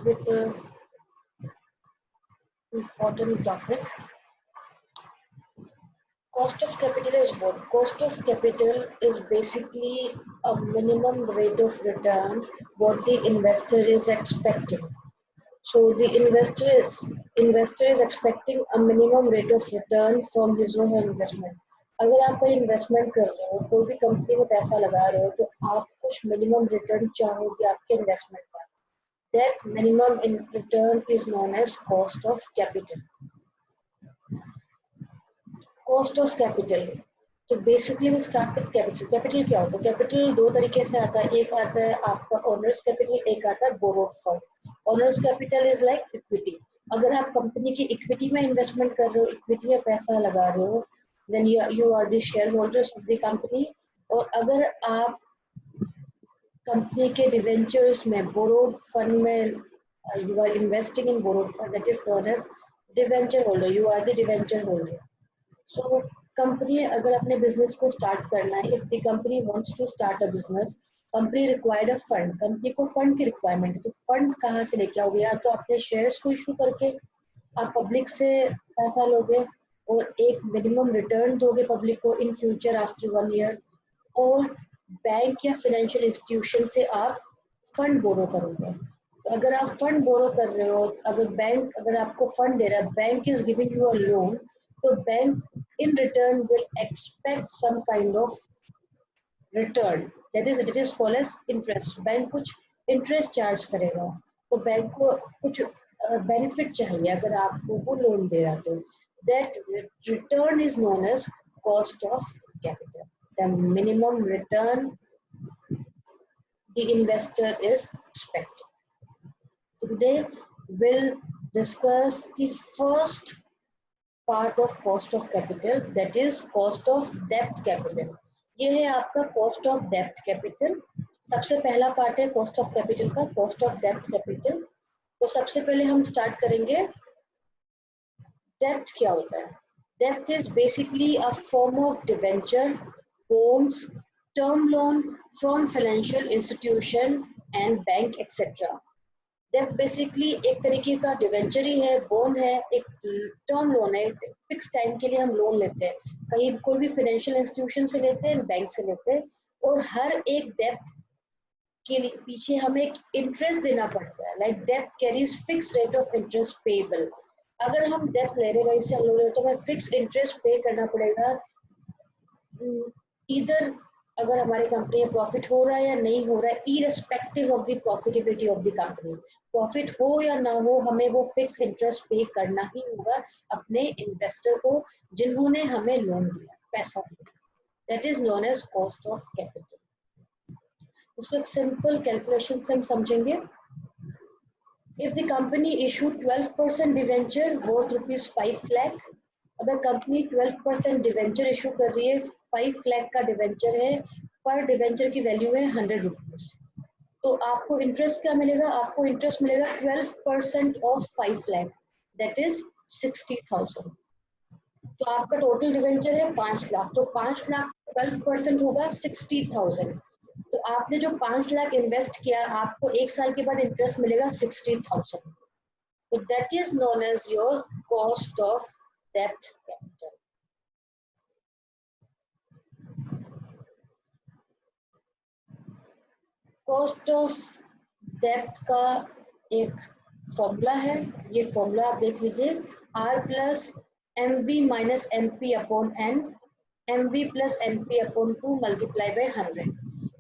with the important topic. Cost of capital is what? Cost of capital is basically a minimum rate of return what the investor is expecting. So the investor is expecting a minimum rate of return from his own investment. अगर आप कोई investment कर रहे हो, कोई भी company में पैसा लगा रहे हो, तो आप कुछ मिनिमम रिटर्न चाहोगे आपके इन्वेस्टमेंट का. That minimum in return is known as cost of capital. Cost of capital. तो basically we start with capital. Capital क्या होता है? कैपिटल दो तरीके से आता है. एक आता है आपका ओनर्स कैपिटल, एक आता है borrowed fund. Owners capital is like equity. अगर आप कंपनी की इक्विटी में इन्वेस्टमेंट कर रहे हो, इक्विटी में पैसा लगा रहे हो, then you are the share holders of the company. और अगर आप कंपनी के डिवेंचर्स में, बोरोड फंड में you are investing in borrowed fund, that is known as debenture holder. You are the debenture holder. So company अगर अपने business को start करना है, if the company wants to start a business, company required a fund. Company को fund की requirement है. तो fund कहाँ से लेके आओगे? या तो अपने शेयर्स को इशू करके आप पब्लिक से पैसा लोगे और एक मिनिमम रिटर्न दोगे पब्लिक को इन फ्यूचर आफ्टर 1 ईयर, और बैंक या फाइनेंशियल इंस्टीट्यूशन से आप फंड बोरो करोगे. तो अगर आप फंड बोरो कर रहे हो, अगर आपको फंड दे रहा है, bank is giving you a loan, तो bank in return will expect some kind of return, that is called as interest. Bank कुछ interest charge करेगा, तो बैंक को कुछ benefit चाहिए अगर आपको वो लोन दे रहा. तो that return is known as cost of capital, the minimum return the investor is expecting. Today we'll discuss the first part of cost of capital, that is cost of debt capital. ये है आपका cost of debt capital. सबसे पहला part है cost of capital का, cost of debt capital. तो सबसे पहले हम स्टार्ट करेंगे debt क्या होता है. Debt is basically a form of debenture, bonds, term loan from financial institution and bank etc. Debt basically एक तरीके का डिवेंचर ही है, बॉन्ड है, एक टर्म लोन है. फिक्स टाइम के लिए हम लोन लेते हैं, कहीं कोई भी फाइनेंशियल इंस्टीट्यूशन से लेते हैं, बैंक से लेते हैं, और हर एक डेट के पीछे हमें एक इंटरेस्ट देना पड़ता है. Like that carries fix rate of interest payable. अगर हम डेट ले रहे हैं, वहीं से हम लोन ले रहे, तो हमें फिक्स इंटरेस्ट पे करना पड़ेगा. इधर अगर हमारी कंपनी में प्रॉफिट हो रहा है या नहीं हो रहा है, irrespective of the profitability of the company, profit हो या ना हो, हमें वो फिक्स इंटरेस्ट पे करना ही होगा अपने इन्वेस्टर को जिन्होंने हमें लोन दिया, पैसा दिया. That is known as cost of capital. इसको एक सिंपल कैलकुलेशन से हम समझेंगे. If the company issue 12% debenture worth ₹5 lakh, अगर कंपनी 12% डिवेंचर इशू कर रही है, 5 लाख का डिवेंचर है, पर डिवेंचर की वैल्यू है ₹100, तो आपको इंटरेस्ट क्या मिलेगा? आपको इंटरेस्ट मिलेगा 12% ऑफ 5 लाख, दैट इज 60,000. तो आपका टोटल डिवेंचर है 5 लाख, तो 5 लाख 12% होगा 60,000. तो आपने जो 5 लाख इन्वेस्ट किया, आपको 1 साल के बाद इंटरेस्ट मिलेगा 60,000. तो that is known as your cost of debt capital. Cost of डेप्ट का एक फॉर्मूला है, ये फॉर्मूला आप देख लीजिए. R plus MV minus MP upon N, MV plus MP upon 2 multiply by 100.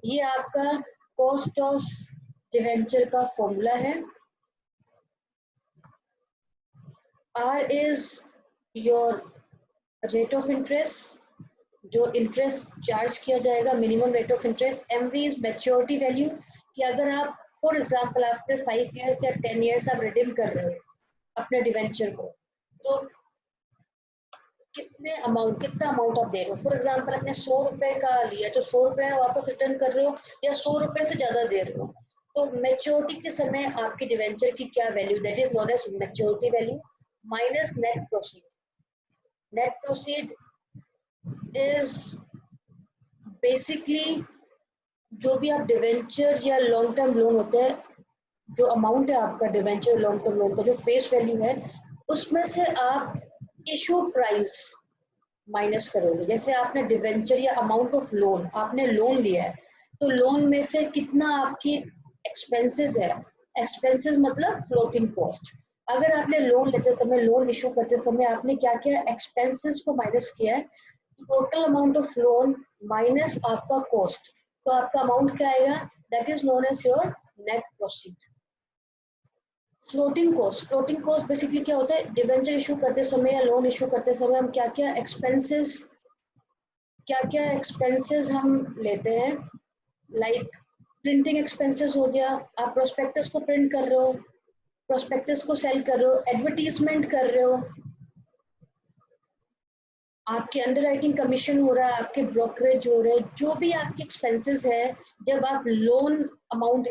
ये आपका कॉस्ट ऑफ डिवेंचर का फॉर्मूला है. R is your rate of interest, जो इंटरेस्ट चार्ज किया जाएगा, minimum rate of interest. MV is maturity value, कि अगर आप फॉर एग्जांपल आफ्टर 5 इयर्स या 10 इयर्स आप रिडीम कर रहे हो अपने डिवेंचर को, तो कितना अमाउंट आप दे रहे हो. फॉर एग्जांपल आपने 100 रुपए का लिया, तो 100 रुपए वापस रिटर्न कर रहे हो, या 100 रुपए से ज्यादा दे रहे हो. तो मैच्योरिटी के समय आपकी डिवेंचर की क्या value, that is known as maturity value minus net proceed. Net proceed is basically जो भी आप डिवेंचर या लॉन्ग टर्म लोन होते हैं, जो अमाउंट है आपका डिवेंचर लॉन्ग टर्म लोन का जो फेस वैल्यू है उसमें से आप इशू प्राइस माइनस करोगे। जैसे आपने डिवेंचर या अमाउंट ऑफ लोन, आपने लोन लिया है तो लोन में से कितना आपकी एक्सपेंसेस है, एक्सपेंसेस मतलब फ्लोटिंग कॉस्ट। अगर आपने लोन लेते समय, लोन इशू करते समय आपने क्या किया, एक्सपेंसेस को माइनस किया है, total amount of loan minus आपका कॉस्ट, तो आपका अमाउंट क्या आएगा, that is known as your net proceed. Floating cost basically क्या होता है, डिवेंचर इशू करते समय या लोन इशू करते समय हम क्या क्या एक्सपेंसेस हम लेते हैं, लाइक प्रिंटिंग एक्सपेंसेस हो गया, आप प्रोस्पेक्टस को प्रिंट कर रहे हो, प्रोस्पेक्टस को सेल कर रहे हो, एडवर्टीजमेंट कर रहे हो, आपके अंडरराइटिंग कमीशन हो रहा है, आपके ब्रोकरेज हो रहे हैं, जो भी आपके एक्सपेंसेस है, जब आप लोन अमाउंट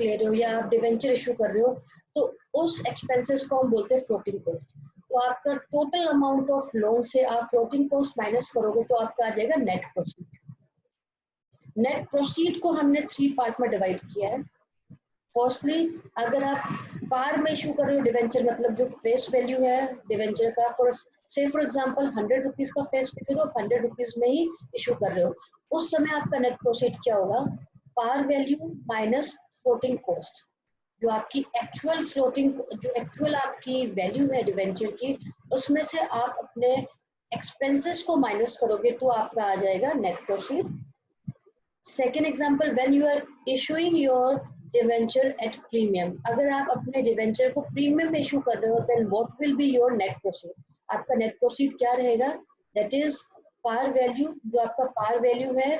ले रहे हो या आप डिवेंचर इशू कर रहे हो तो उस एक्सपेंसेस को हम बोलते हैं फ्लोटिंग कॉस्ट। तो आपका टोटल अमाउंट ऑफ लोन से आप फ्लोटिंग कॉस्ट माइनस करोगे तो आपका आ जाएगा नेट प्रोसीड। नेट प्रोसीड को हमने 3 पार्ट में डिवाइड किया है। फर्स्टली, अगर आप पार में इशू कर रहे हो डिवेंचर, मतलब जो फेस वैल्यू है डिवेंचर का, फॉर एग्जांपल 100 रुपीज का फेस वैल्यू, तो 100 रुपीज में ही इशू कर रहे हो, उस समय आपका नेट प्रोसीड क्या होगा, par value minus floating cost. जो आपकी एक्चुअल आपकी वैल्यू है डिवेंचर की, उसमें से आप अपने एक्सपेंसेस को माइनस करोगे तो आपका आ जाएगा net proceed. Second example, when you are issuing your debenture at premium, अगर आप अपने डिवेंचर को प्रीमियम में इशू कर रहे हो, then what will be your net proceed, आपका नेट प्रोसीड क्या रहेगा, दैट इज पार वैल्यू, जो आपका पार वैल्यू है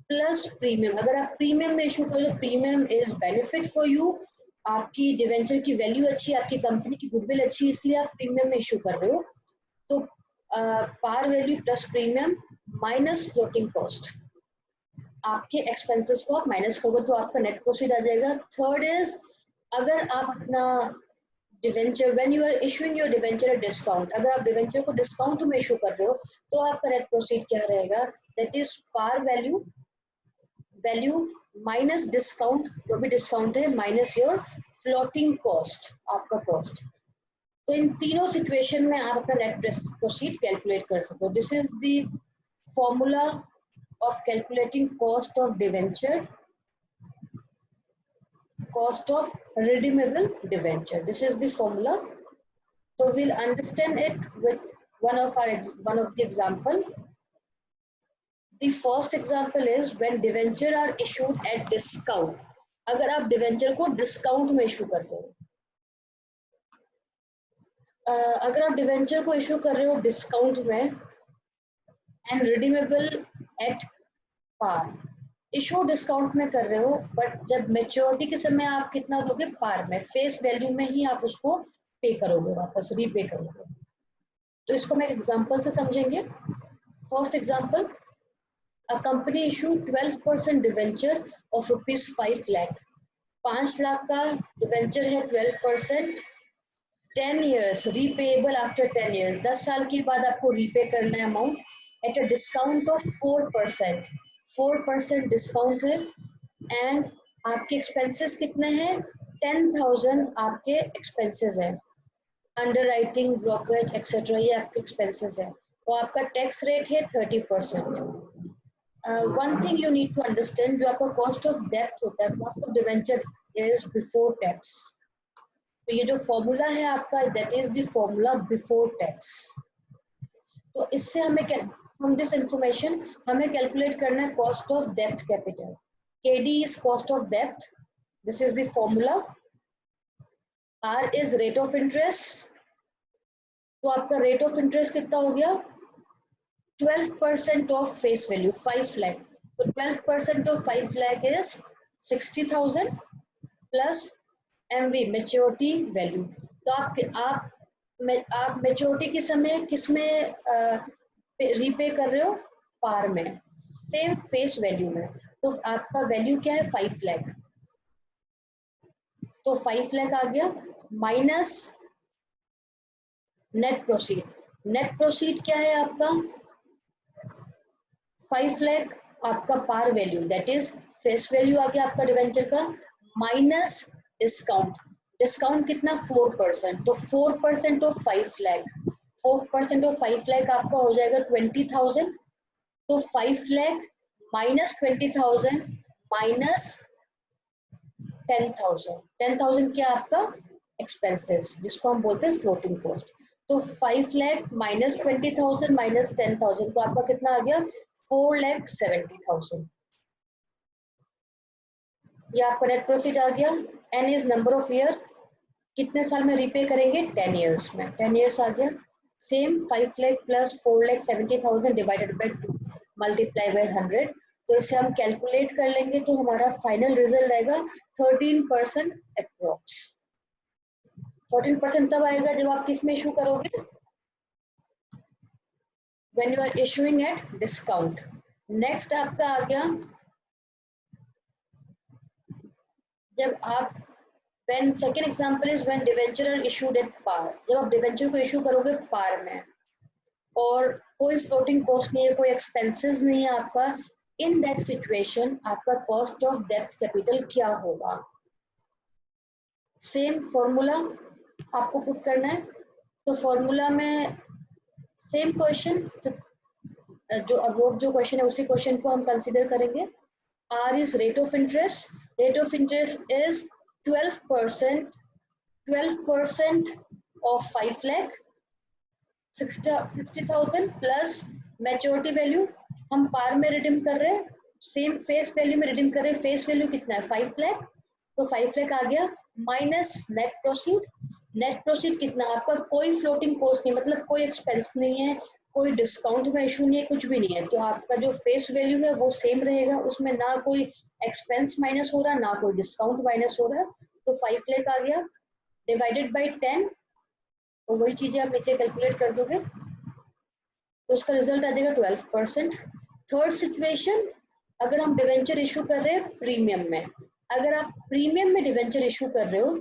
प्लस प्रीमियम। अगर आप प्रीमियम में इशू कर रहे हो, premium is benefit for you, आपकी डिवेंचर की वैल्यू अच्छी है, आपकी कंपनी की गुडविल अच्छी है, इसलिए आप प्रीमियम में इशू कर रहे हो, तो par value plus premium minus floating cost, आपके एक्सपेंसेस को आप माइनस करोगे तो आपका नेट प्रोसीड आ जाएगा। थर्ड इज, अगर आप अपना debenture, when you are issuing your debenture discount, अगर आप डिवेंचर को डिस्काउंट में इशू कर रहे हो तो आपका नेट प्रोसीड क्या रहेगा, that is par value minus discount, जो भी डिस्काउंट है, माइनस योर फ्लोटिंग कॉस्ट, आपका कॉस्ट। तो इन तीनों सिचुएशन में आप अपना नेट प्रोसीड कैलकुलेट कर सकते हो। This is the formula of calculating cost of debenture, cost of redeemable debenture. This is the formula. So we'll understand it with one of the example. The first example is when debenture are issued at discount. अगर आप debenture को discount में issue कर रहे हो, अगर आप debenture को इशू कर रहे हो डिस्काउंट में and redeemable at par, issue discount में कर रहे हो, बट जब मेच्योरिटी के समय आप कितना दोगे, पार में, फेस वैल्यू में ही आप उसको पे करोगे, वापस रीपे करोगे। तो इसको मैं एग्जांपल से समझेंगे। First example, a company issue 12% debenture of ₹5 lakh, 5 lakh का डिवेंचर है, 12%, 10 years रीपेएबल आफ्टर 10 years, 10 साल के बाद आपको रीपे करना है amount, at a discount of 4%, 4% discount है, एंड आपके एक्सपेंसेस कितने हैं, 10,000 आपके एक्सपेंसेस है, अंडर राइटिंग, ब्रोकरेज एक्सेट्रा, ये आपके एक्सपेंसेस है, तो आपका टैक्स रेट है 30%। One thing you need to understand, जो आपका कॉस्ट ऑफ डेब्ट होता है, cost of debenture is before tax. तो ये जो फॉर्मूला है आपका, that is the formula before tax. तो इससे हमें फ्रॉम दिस इंफॉर्मेशन हमें कैलकुलेट करना है कॉस्ट ऑफ डेब्ट capital. KD is cost of डेब्ट, this is the formula. R is rate of interest, तो आपका रेट ऑफ इंटरेस्ट कितना हो गया, 12% ऑफ फेस वैल्यू 5 लाख, तो 12% of 5 lakh is 60,000 plus MV maturity value. तो आप मेच्योरिटी के समय किस में रीपे कर रहे हो, पार में, सेम फेस वैल्यू में, तो आपका वैल्यू क्या है, 5 लाख, तो 5 लाख आ गया, minus net proceed. Net proceed क्या है आपका, 5 लाख आपका par value, that is face value आ गया आपका डिवेंचर का, माइनस डिस्काउंट, डिस्काउंट कितना 4%, तो 4% ऑफ 5 लाख, 4% ऑफ 5 लाख आपका हो जाएगा 20,000, तो 5 लाख माइनस 20,000 माइनस 10,000, 10,000 क्या आपका एक्सपेंसेस जिसको हम बोलते हैं फ्लोटिंग कॉस्ट, तो 5 लाख माइनस 20,000 माइनस 10,000, तो आपका कितना आ गया 4,70,000। ये आपका नेट प्रॉफिट आ गया। N is number of year, कितने साल में रीपे करेंगे 10 इयर्स में, 10 इयर्स आ गया। Same 5 lakh plus 4,70,000 divided by 2 multiply by 100, तो इसे हम कैलकुलेट कर लेंगे तो हमारा फाइनल रिजल्ट आएगा 13% अप्रोक्स। 13% तब आएगा जब आप किस में इशू करोगे, when you are issuing at discount. Next आपका आ गया जब आप when second example is when debenture are issued at par, जब आप डिवेंचर को इशू करोगे पार में और कोई फ्लोटिंग कॉस्ट नहीं है, कोई एक्सपेंसेस नहीं है आपका, इन दैट सिचुएशन आपका कॉस्ट ऑफ डेब्ट कैपिटल क्या होगा। सेम फॉर्मूला आपको पुट करना है, तो फॉर्मूला में सेम क्वेश्चन जो अब वो जो क्वेश्चन है उसी क्वेश्चन को हम कंसीडर करेंगे। R is rate of interest, rate of interest is 12%, 12% of 5 lakh 60,000 plus maturity value हम पार में रिडीम कर रहे हैं, सेम फेस वैल्यू में रिडीम कर रहे हैं, फेस वैल्यू कितना है 5 लाख, तो 5 लाख आ गया minus net proceed, net proceed कितना आपका कोई फ्लोटिंग कॉस्ट नहीं, मतलब कोई एक्सपेंस नहीं है, कोई डिस्काउंट में इशू नहीं है, कुछ भी नहीं है, तो आपका जो फेस वैल्यू है वो सेम रहेगा, उसमें ना कोई एक्सपेंस माइनस हो रहा ना कोई डिस्काउंट माइनस हो रहा, तो 5 लाख आ गया डिवाइडेड बाई 10, तो वही चीजें आप नीचे कैलकुलेट कर दोगे तो उसका रिजल्ट आ जाएगा 12%। थर्ड सिचुएशन, अगर हम डिवेंचर इशू कर रहे हैं प्रीमियम में, अगर आप प्रीमियम में डिवेंचर इशू कर रहे हो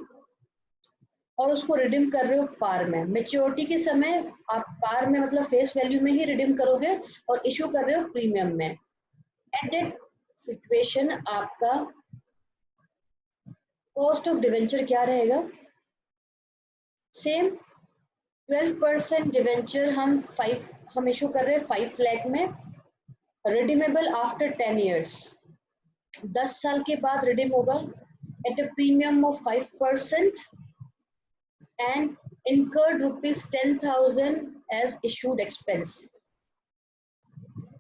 और उसको रिडीम कर रहे हो पार में, मेच्योरिटी के समय आप पार में मतलब फेस वैल्यू में ही रिडीम करोगे और इशू कर रहे हो प्रीमियम में, एट दैट सिचुएशन आपका कॉस्ट ऑफ डिवेंचर क्या रहेगा, सेम 12% डिवेंचर हम इशू कर रहे हैं 5 लाख में, रिडीमेबल आफ्टर 10 इयर्स, 10 साल के बाद रिडीम होगा at a premium of 5% and incurred ₹10,000 as issued expense.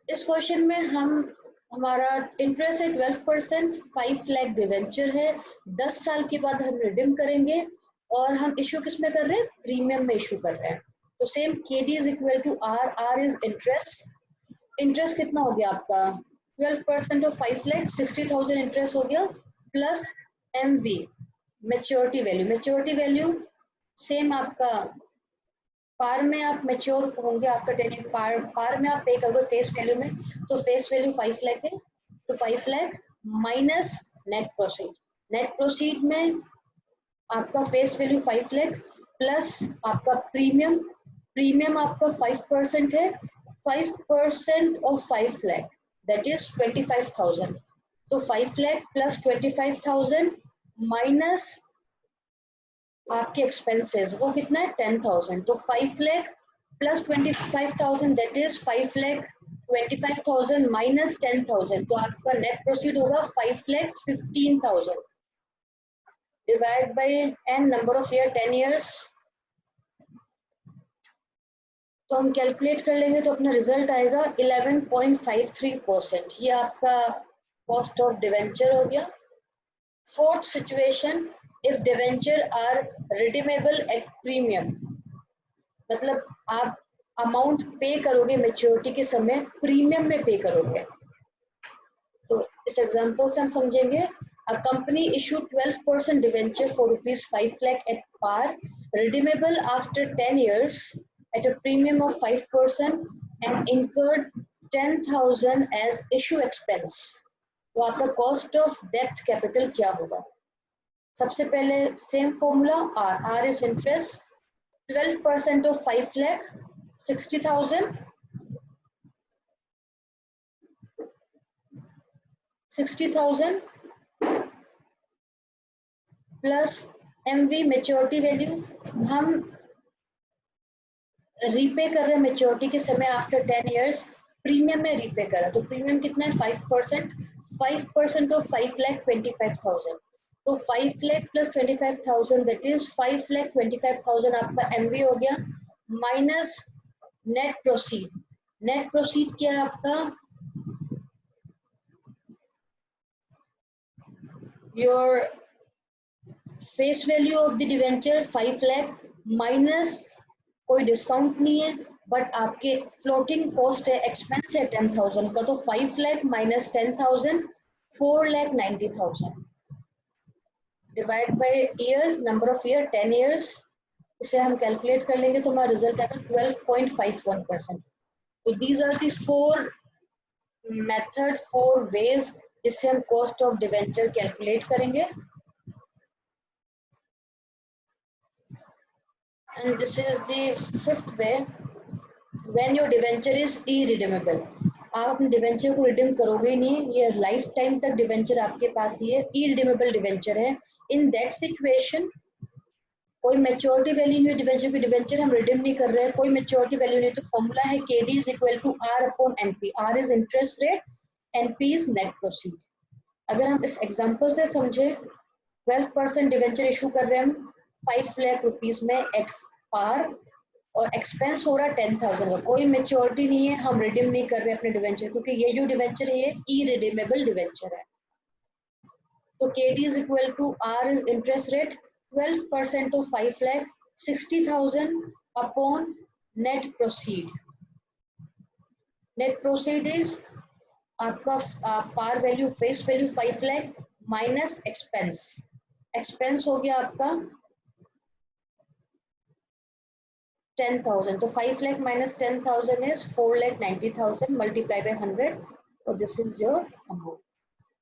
इस क्वेश्चन में हमारा इंटरेस्ट है 12%, 5 लाख डिवेंचर है, 10 साल के बाद हम रिडीम करेंगे और हम इशू किस में कर रहे हैं प्रीमियम में इशू कर रहे हैं, तो same KD is equal to R is interest, interest कितना हो गया आपका 12% ऑफ 5 लाख 60,000 इंटरेस्ट हो गया plus MV maturity value, maturity value same आपका पार में आप मेच्योर होंगे आफ्टर 10 ईयर, पार में आप पे करोगे फेस वैल्यू में, तो फेस वैल्यू 5 लाख है, तो 5 lakh minus net proceed, net proceed में आपका फेस वैल्यू 5 लाख प्लस आपका प्रीमियम, प्रीमियम आपका 5% है, 5% ऑफ 5 लाख दैट इज 25,000, तो 5 लाख प्लस 25,000 माइनस आपके एक्सपेंसेस वो कितना है 10,000, तो 5 lakh plus 25,000 that is 5 lakh 25,000 minus 10,000, तो आपका नेट प्रोसीड होगा 5,15,000 divide by n number of year 10 years, तो हम कैलकुलेट कर लेंगे तो अपना रिजल्ट आएगा 11.53%, ये आपका कॉस्ट ऑफ डिवेंचर हो गया। Fourth situation, if debenture are redeemable at premium, मतलब आप अमाउंट पे करोगे मेच्योरिटी के समय प्रीमियम में पे करोगे, तो इस एग्जांपल से हम समझेंगे। A company issued 12% debenture for ₹5 lakh at par, redeemable after 10 years at a premium of 5% and incurred 10,000 as issue expense. तो आपका cost of debt capital क्या होगा? सबसे पहले same formula, R is interest, 12% of 5 lakh 60,000, 60,000 plus MV maturity value, हम repay कर रहे हैं मैच्योरिटी के समय आफ्टर 10 years, प्रीमियम में रीपे कर रहा है, तो प्रीमियम कितना है 5%, 5% ऑफ 5,25,000, तो 5 लाख प्लस 25,000 दैट इज 5,25,000 आपका MV हो गया, minus net proceed. Net proceed क्या है आपका, your face value of the debenture 5 lakh minus कोई डिस्काउंट नहीं है बट आपके फ्लोटिंग कॉस्ट है, एक्सपेंस है 10,000 का, तो 5 lakh minus 10,000 4,90,000 divide by year, number of year 10 years, इसे हम कैलकुलेट कर लेंगे तो हमारा रिजल्ट आएगा 12.51%। तो these are the 4 method, 4 ways जिससे हम कॉस्ट ऑफ डिवेंचर कैलकुलेट करेंगे। And this is the 5th way, when your debenture is irredeemable, आप अपने डिवेंचर को रिडीम करोगे ही नहीं, ये लाइफ टाइम तक डिवेंचर आपके पास ही है, इरिडीमेबल डिवेंचर है। इन दैट सिचुएशन कोई मैच्योरिटी वैल्यू नहीं है डिवेंचर की, डिवेंचर हम रिडीम नहीं कर रहे हैं, कोई मैच्योरिटी वैल्यू नहीं, तो फॉर्मूला है KD is equal to R upon NP। R is interest rate, NP is net proceed. अगर हम इस एग्जांपल से समझे, 12% डिवेंचर इशू कर रहे हैं हम 5 लाख रुपीज में एट पार, और एक्सपेंस हो रहा है 10,000 का, कोई मैच्योरिटी नहीं है, हम रिडीम नहीं कर रहे अपने डिवेंचर, क्योंकि ये जो डिवेंचर है ये इरिडीमेबल डिवेंचर है। तो KD is equal to R is interest rate, 12% of 5 lakh 60,000 upon net proceed. Net proceed is आपका par value, face value 5 lakh minus expense, expense हो गया आपका 10,000, तो 5 lakh minus 10,000 is 4,90,000 multiplied by 100, so this is your amount,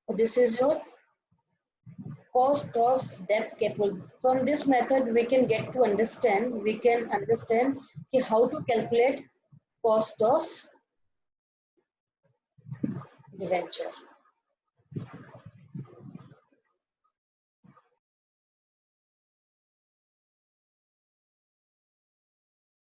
so this is your cost of debt capital. From this method we can get to understand, we can understand how to calculate cost of debenture.